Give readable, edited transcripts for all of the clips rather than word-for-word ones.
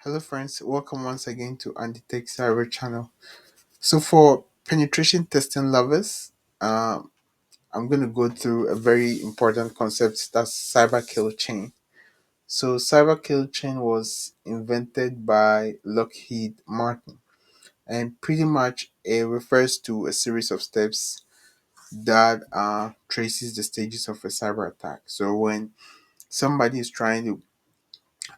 Hello, friends. Welcome once again to Andy Tech Cyber channel. So, for penetration testing lovers, I'm going to go through a very important concept that's cyber kill chain. So, cyber kill chain was invented by Lockheed Martin, and pretty much it refers to a series of steps that traces the stages of a cyber attack. So, when somebody is trying to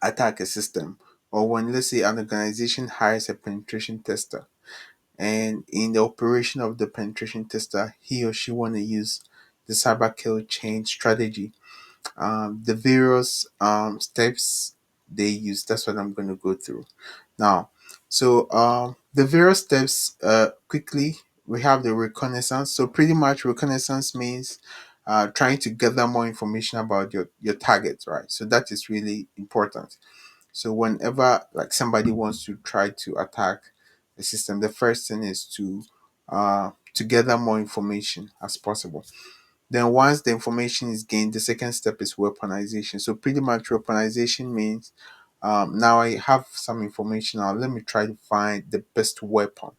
attack a system, or when let's say an organization hires a penetration tester, and in the operation of the penetration tester, he or she want to use the cyber kill chain strategy. The various steps they use, that's what I'm going to go through now. So the various steps, quickly, we have the reconnaissance. So pretty much reconnaissance means trying to gather more information about your target, right? So that is really important. So whenever like somebody wants to try to attack the system, the first thing is to gather more information as possible. Then once the information is gained, the second step is weaponization. So pretty much weaponization means now I have some information. Now let me try to find the best weapon.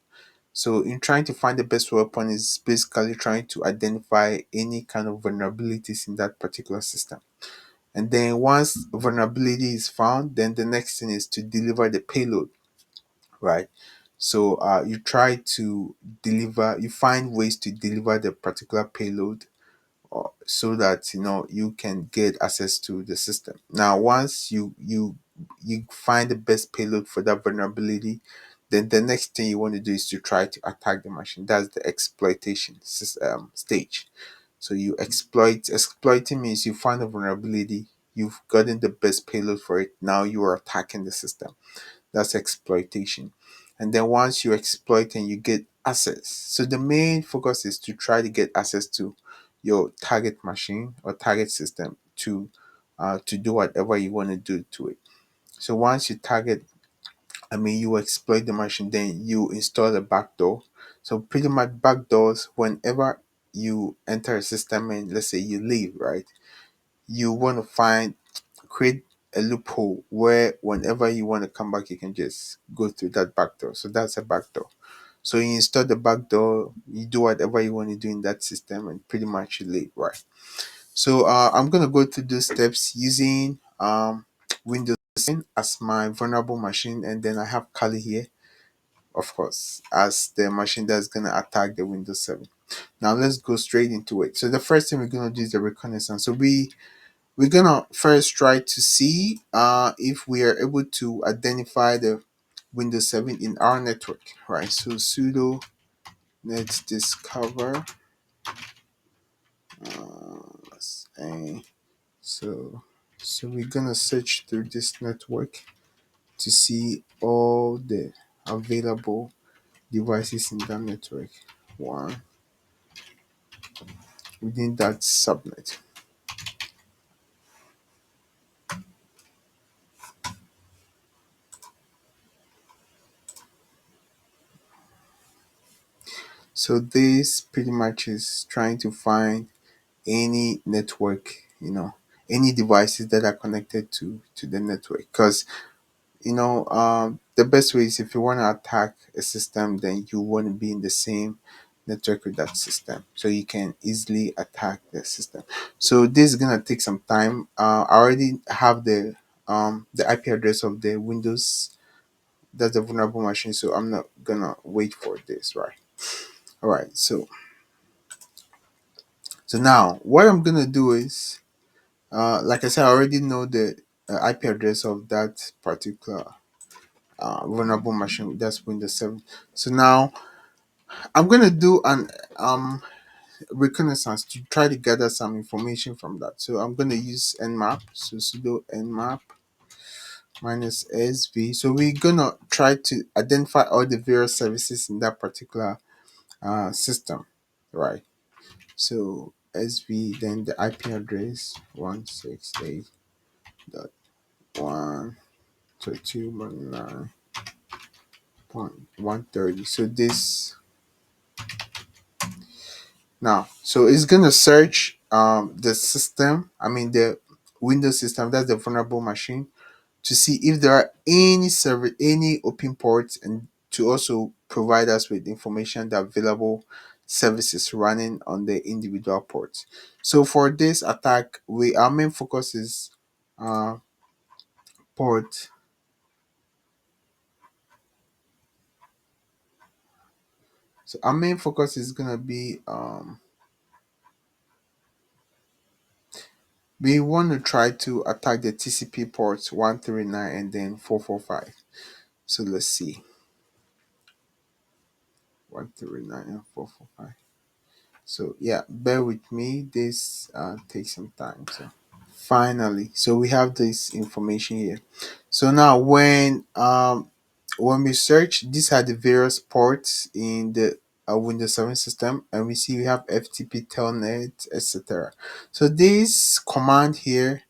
So in trying to find the best weapon is basically trying to identify any kind of vulnerabilities in that particular system. And then once vulnerability is found, then the next thing is to deliver the payload, right? So you try to deliver, you find ways to deliver the particular payload, so that you can get access to the system. Now, once you find the best payload for that vulnerability, then the next thing you want to do is to try to attack the machine. That's the exploitation stage. So you exploiting means you find a vulnerability, you've gotten the best payload for it, now you are attacking the system. That's exploitation. And then once you exploit and you get access, so the main focus is to try to get access to your target machine or target system to do whatever you want to do to it. So once you target, I mean, you exploit the machine, then you install a backdoor. So pretty much backdoors, whenever you enter a system and let's say you leave, right? You want to create a loophole where whenever you want to come back, you can just go through that backdoor. So that's a backdoor. So you install the backdoor, you do whatever you want to do in that system, and pretty much you leave, right? So I'm gonna go through those steps using Windows 10 as my vulnerable machine, and then I have Kali here, of course, as the machine that's gonna attack the Windows 7. Now let's go straight into it. So the first thing we're gonna do is the reconnaissance. So we're gonna first try to see if we are able to identify the Windows 7 in our network, right? So sudo net discover, and so we're gonna search through this network to see all the available devices in that network one within that subnet. So this pretty much is trying to find any network, any devices that are connected to the network. Because the best way is if you want to attack a system, then you want to be in the same network with that system, so you can easily attack the system. So this is gonna take some time. I already have the IP address of the Windows, that's the vulnerable machine, so I'm not gonna wait for this, right? All right, so now what I'm gonna do is, like I said, I already know the IP address of that particular vulnerable machine. That's Windows 7. So now I'm gonna do an reconnaissance to try to gather some information from that. So I'm gonna use nmap. So sudo nmap minus sv. So we're gonna try to identify all the various services in that particular system, right? So sv, then the IP address 168.132.1.130. So this now, so it's gonna search the system. I mean the Windows system. That's the vulnerable machine. to see if there are any server, any open ports, and to also provide us with information that available services running on the individual ports. So for this attack, we our main focus is uh, port. So our main focus is gonna be we want to try to attack the TCP ports 139 and then 445. So let's see, 139 and 445. So yeah, bear with me. This takes some time. So finally, so we have this information here. So now when we search, these are the various ports in the Windows 7 system, and we see we have FTP, Telnet, etc. So this command here,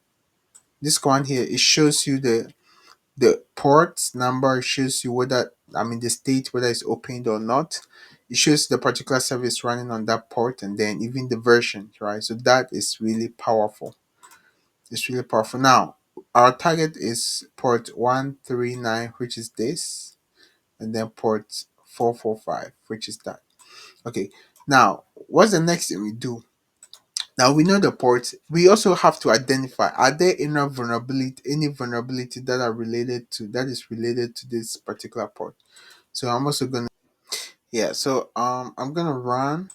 it shows you the port number. It shows you whether, I mean, the state, whether it's opened or not. It shows the particular service running on that port, and then even the version, right? So that is really powerful. It's really powerful. Now, our target is port 139, which is this, and then port 445, which is that. Okay. Now, what's the next thing we do? Now we know the ports. We also have to identify, are there any vulnerability that are related to that is related to this particular port. So I'm also gonna, yeah. So I'm gonna run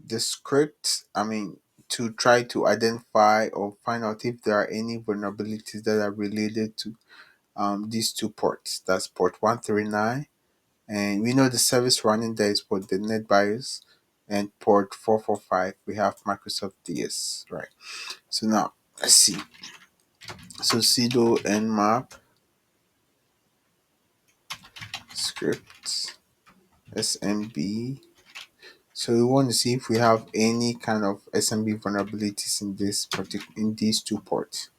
the script. I mean, to try to identify or find out if there are any vulnerabilities that are related to these two ports. That's port 139, and we know the service running there is port the NetBIOS, and port 445 we have Microsoft DS, right? So now let's see. So sudo nmap script smb. So we want to see if we have any kind of SMB vulnerabilities in in these two ports.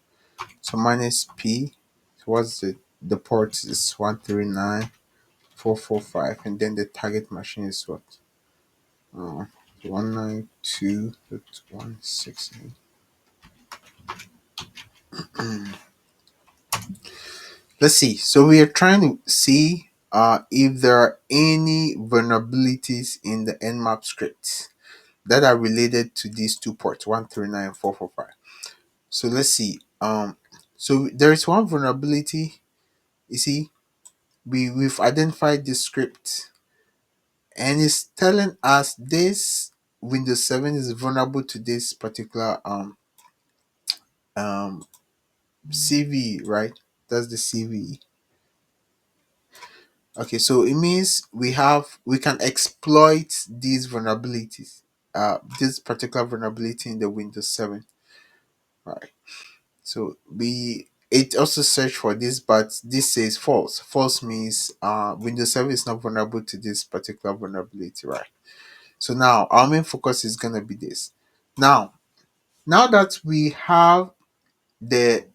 So minus p. So what's the port is 139.445, and then the target machine is what? Uh, 192.168. Let's see. So we are trying to see if there are any vulnerabilities in the nmap script that are related to these two ports, 139 and 445. So let's see. So there is one vulnerability. You see, we've identified this script, and it's telling us this Windows 7 is vulnerable to this particular um CVE, right? That's the CVE. Okay, so it means we can exploit these vulnerabilities. This particular vulnerability in the Windows 7, right? So it also search for this, but this says false. False means Windows 7 is not vulnerable to this particular vulnerability, right? So now our main focus is gonna be this. Now, now that we have the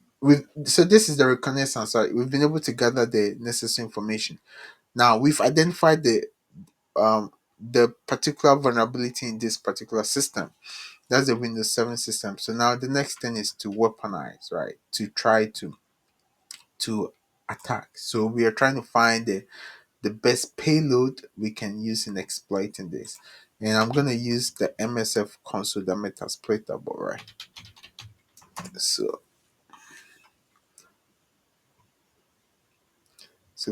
so this is the reconnaissance, right? We've been able to gather the necessary information. Now we've identified the particular vulnerability in this particular system. That's the Windows 7 system. So now the next thing is to weaponize, right? To try to attack. So we are trying to find the best payload we can use in exploiting this. And I'm gonna use the MSF console, the metasploitable, right? So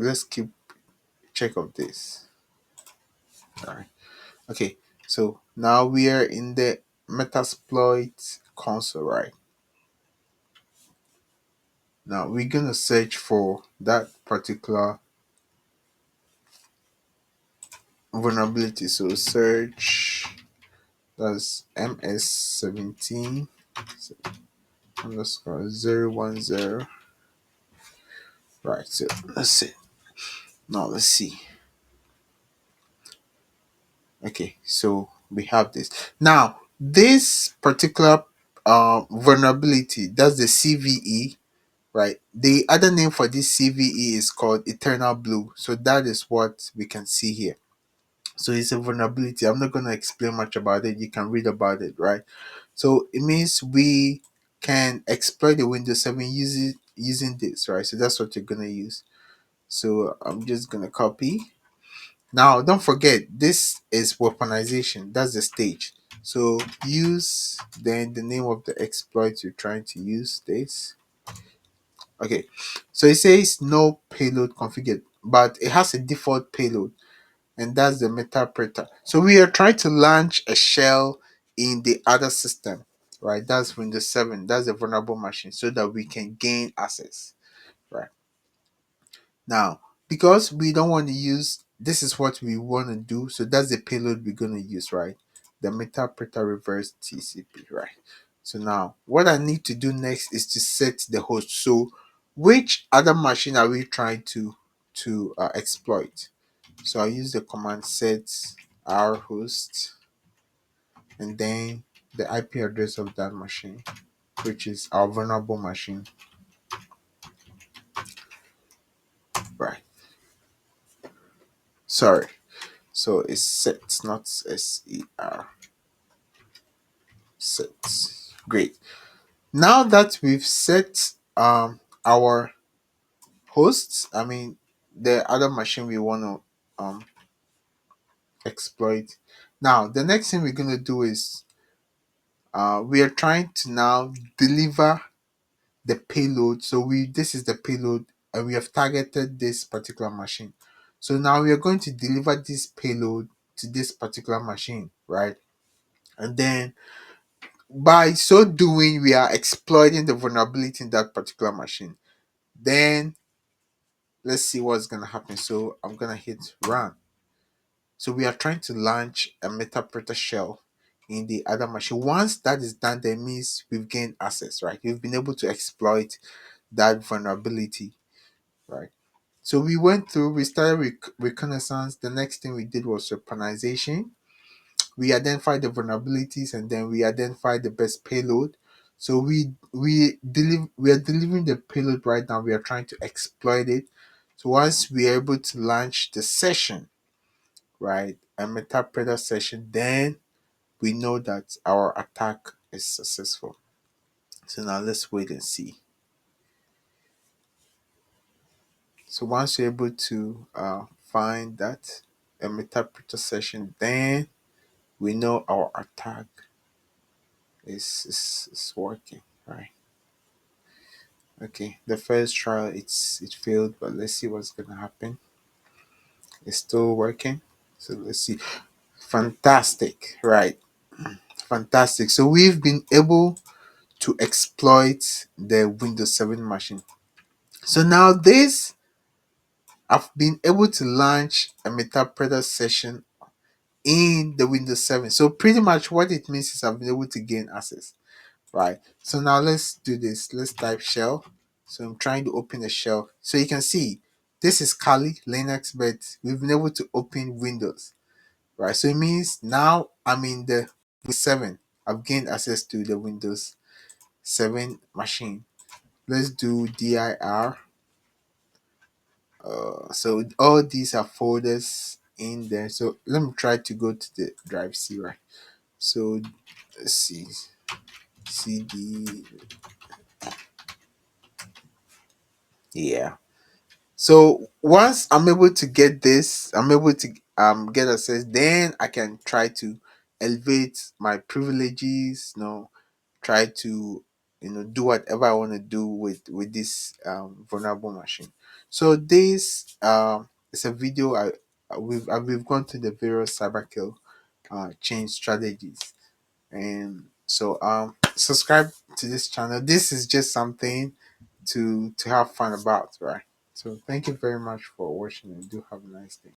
let's keep check of this. All right. Okay. So now we are in the metasploit console, right? Now we're gonna search for that particular vulnerability. So search, that's MS17 underscore 010. Right. So let's see. Now let's see. Okay. So we have this. Now this particular vulnerability, that's the CVE, right? The other name for this CVE is called Eternal Blue. So that is what we can see here. So it's a vulnerability. I'm not going to explain much about it. You can read about it, right? So it means we can exploit the Windows 7 using this, right? So that's what you're gonna use. So I'm just gonna copy. Now don't forget this is weaponization. That's the stage. So use then the name of the exploit you're trying to use this. Okay. So it says no payload configured, but it has a default payload, and that's the metapreter. So we are trying to launch a shell in the other system, right? That's Windows 7. That's a vulnerable machine so that we can gain access, right? Now, because we don't want to use this is what we want to do, so that's the payload we're going to use, right? The metapreter reverse TCP, right? So now what I need to do next is to set the host. So which other machine are we trying to exploit? So I use the command set our host and then the IP address of that machine, which is our vulnerable machine, right? Sorry. So it's set, not SER. Set. Great. Now that we've set our hosts, I mean the other machine we want to exploit. Now the next thing we're gonna do is we are trying to now deliver the payload. So we this is the payload and we have targeted this particular machine. So now we are going to deliver this payload to this particular machine, right? And then by so doing, we are exploiting the vulnerability in that particular machine. Then let's see what's gonna happen. So I'm gonna hit run. So we are trying to launch a metapreter shell in the other machine. Once that is done, that means we've gained access, right? We've been able to exploit that vulnerability, right? So we went through, we started with reconnaissance. The next thing we did was weaponization. We identified the vulnerabilities and then we identified the best payload. So we are delivering the payload right now. We are trying to exploit it. So once we are able to launch the session, right, a metapredator session, then we know that our attack is successful. So now let's wait and see. So once you're able to find that a metapredator session, then we know our attack is working, right? Okay, the first trial it failed, but let's see what's gonna happen. It's still working. So let's see. Fantastic, right? Fantastic. So we've been able to exploit the Windows 7 machine. So now this I've been able to launch a metapredator session in the Windows 7. So pretty much what it means is I've been able to gain access. Right. So now let's do this. Let's type shell. So I'm trying to open a shell. So you can see this is Kali Linux, but we've been able to open Windows. Right. So it means now I'm in the Windows 7. I've gained access to the Windows 7 machine. Let's do dir. So all these are folders in there. So let me try to go to the drive C, right? So let's see. CD. Yeah. So once I'm able to get this, I'm able to get access, then I can try to elevate my privileges, try to do whatever I want to do with this vulnerable machine. So this is a video we've gone through the various cyber kill change strategies. And so subscribe to this channel. This is just something to have fun about, right? So thank you very much for watching and do have a nice day.